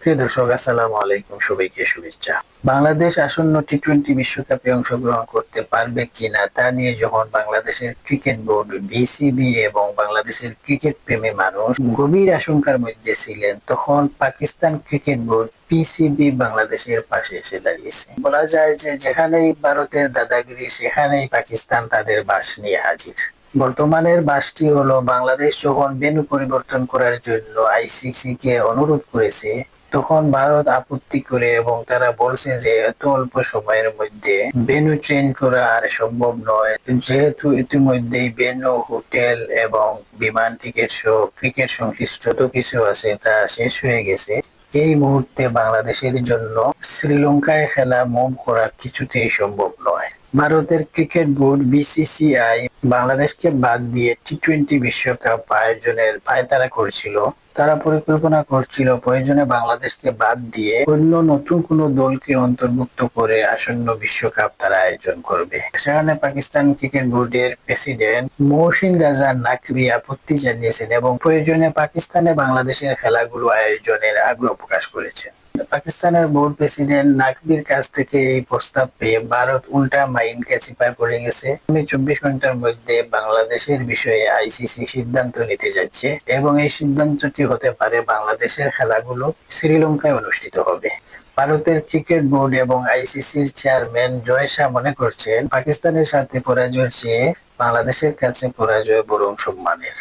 প্রিয় দর্শক, আসসালামু আলাইকুম। সবাইকে শুভেচ্ছা। বাংলাদেশ আসন্ন টি-20 বিশ্বকাপে অংশগ্রহণ করতে পারবে কিনা তা নিয়ে যখন বাংলাদেশের ক্রিকেট বোর্ড, বিসিবি এবং বাংলাদেশের ক্রিকেট প্রেমী মানুষ গভীর আশঙ্কার মধ্যে ছিলেন, তখন পাকিস্তান ক্রিকেট বোর্ড পিসিবি বাংলাদেশের পাশে এসে দাঁড়িয়েছে। বলা যায় যে যেখানেই ভারতের দাদাগিরি, সেখানেই পাকিস্তান তাদের বাস নিয়ে হাজির। বর্তমানের বাসটি হলো, বাংলাদেশ যখন ভেন্যু পরিবর্তন করার জন্য আইসিসি কে অনুরোধ করেছে, তখন ভারত আপত্তি করে এবং তারা বলছে যে এত অল্প সময়ের মধ্যে ভেন্যু চেঞ্জ করা আর সম্ভব নয়, যেহেতু ইতিমধ্যেই ভেন্যু, হোটেল এবং বিমান টিকিট সহ ক্রিকেট সংশ্লিষ্ট যত কিছু আছে তা শেষ হয়ে গেছে। এই মুহূর্তে বাংলাদেশের জন্য শ্রীলঙ্কায় খেলা মুভ করা কিছুতেই সম্ভব নয়। ভারতের ক্রিকেট বোর্ড বিসিসিআই বাংলাদেশকে বাদ দিয়ে টি-20 বিশ্বকাপ আয়োজনের পায়তারা করছিল। তারা পরিকল্পনা করছিল প্রয়োজনে বাংলাদেশকে বাদ দিয়ে অন্য নতুন কোনো দলকে অন্তর্ভুক্ত করে আসন্ন বিশ্বকাপ তারা আয়োজন করবে। সেখানে পাকিস্তান ক্রিকেট বোর্ডের প্রেসিডেন্ট মহসিন রাজা নাকভি আপত্তি জানিয়েছেন এবং প্রয়োজনে পাকিস্তানে বাংলাদেশের খেলাগুলো আয়োজনের আগ্রহ প্রকাশ করেছেন। পাকিস্তানের বোর্ড প্রেসিডেন্ট নাকভির কাছ থেকে এই প্রস্তাব পেয়ে ভারত উল্টা মাইন্ডকে চিপায় পড়ে গেছে। 24 ঘন্টার মধ্যে বাংলাদেশের বিষয়ে আইসিসি সিদ্ধান্ত নিতে যাচ্ছে এবং এই সিদ্ধান্তটি হতে পারে বাংলাদেশের খেলাগুলো শ্রীলঙ্কায় অনুষ্ঠিত হবে। ভারতের ক্রিকেট বোর্ড এবং আইসিসির চেয়ারম্যান জয় শাহ মনে করছেন, পাকিস্তানের সাথে পরাজয়ের চেয়ে বাংলাদেশের কাছে পরাজয় বরং সম্মানের।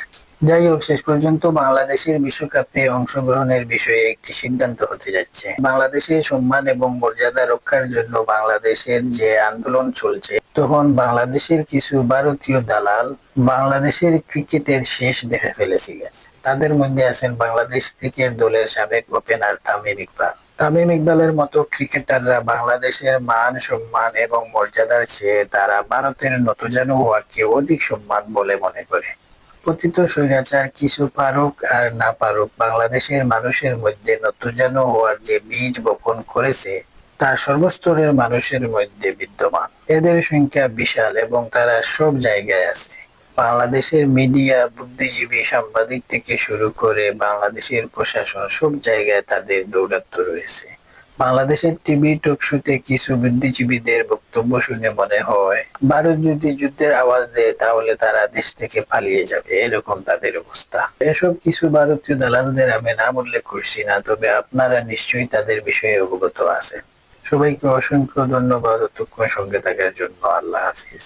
যাই হোক, শেষ পর্যন্ত বাংলাদেশের বিশ্বকাপে অংশগ্রহণের বিষয়ে একটি সিদ্ধান্ত হতে যাচ্ছে। বাংলাদেশের সম্মান এবং মর্যাদা রক্ষার জন্য বাংলাদেশের যে আন্দোলন চলছে, তখন বাংলাদেশের কিছু ভারতীয় দালাল বাংলাদেশের ক্রিকেটের শেষ দেখে ফেলেছিলেন। তাদের মধ্যে আছেন বাংলাদেশ ক্রিকেট দলের সাবেক ওপেনার তামিম ইকবাল। তামিম ইকবালের মতো ক্রিকেটাররা বাংলাদেশের মান, সম্মান এবং মর্যাদার চেয়ে তারা ভারতের নতজানু হওয়াকে অধিক সম্মান বলে মনে করে। পতিত স্বৈরাচার কিছু পারুক আর না পারুক, বাংলাদেশের মানুষের মধ্যে নতজানু হওয়ার যে বীজ বপন করেছে তা সর্বস্তরের মানুষের মধ্যে বিদ্যমান। এদের সংখ্যা বিশাল এবং তারা সব জায়গায় আছে। বাংলাদেশের মিডিয়া, বুদ্ধিজীবী, সাংবাদিক থেকে শুরু করে বাংলাদেশের প্রশাসন, সব জায়গায় তাদের দৌরাত্ম্য রয়েছে। বাংলাদেশের টিভি টক শোতে কিছু বুদ্ধিজীবীদের বক্তব্য শুনে মনে হয়, ভারত যদি যুদ্ধের আওয়াজ দেয় তাহলে তারা দেশ থেকে পালিয়ে যাবে, এরকম তাদের অবস্থা। এসব কিছু ভারতীয় দালালদের আমি নাম উল্লেখ করছি না, তবে আপনারা নিশ্চয়ই তাদের বিষয়ে অবগত আছেন। সবাইকে অসংখ্য ধন্যবাদ এতক্ষণ সঙ্গে থাকার জন্য। আল্লাহ হাফিজ।